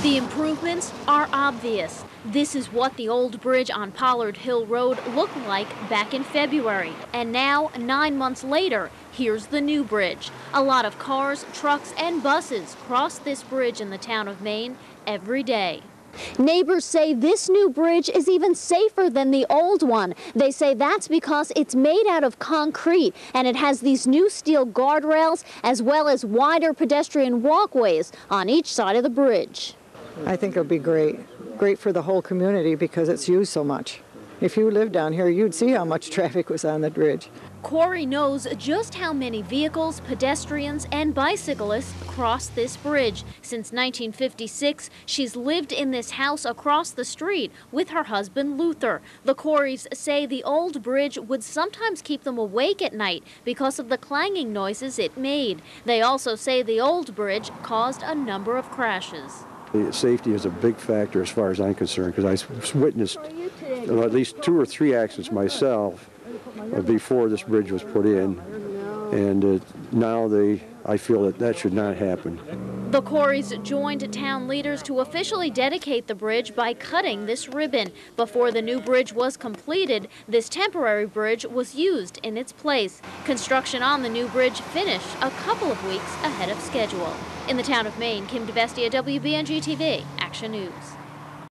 The improvements are obvious. This is what the old bridge on Pollard Hill Road looked like back in February. And now, 9 months later, here's the new bridge. A lot of cars, trucks, and buses cross this bridge in the town of Maine every day. Neighbors say this new bridge is even safer than the old one. They say that's because it's made out of concrete and it has these new steel guardrails as well as wider pedestrian walkways on each side of the bridge. I think it'll be great for the whole community because it's used so much. If you lived down here, you'd see how much traffic was on the bridge. Corey knows just how many vehicles, pedestrians, and bicyclists cross this bridge. Since 1956, she's lived in this house across the street with her husband, Luther. The Coreys say the old bridge would sometimes keep them awake at night because of the clanging noises it made. They also say the old bridge caused a number of crashes. Safety is a big factor as far as I'm concerned because I witnessed at least 2 or 3 accidents myself before this bridge was put in, and now I feel that should not happen. The Coreys joined town leaders to officially dedicate the bridge by cutting this ribbon. Before the new bridge was completed, this temporary bridge was used in its place. Construction on the new bridge finished a couple of weeks ahead of schedule. In the town of Maine, Kim DeVestia, WBNG TV, Action News.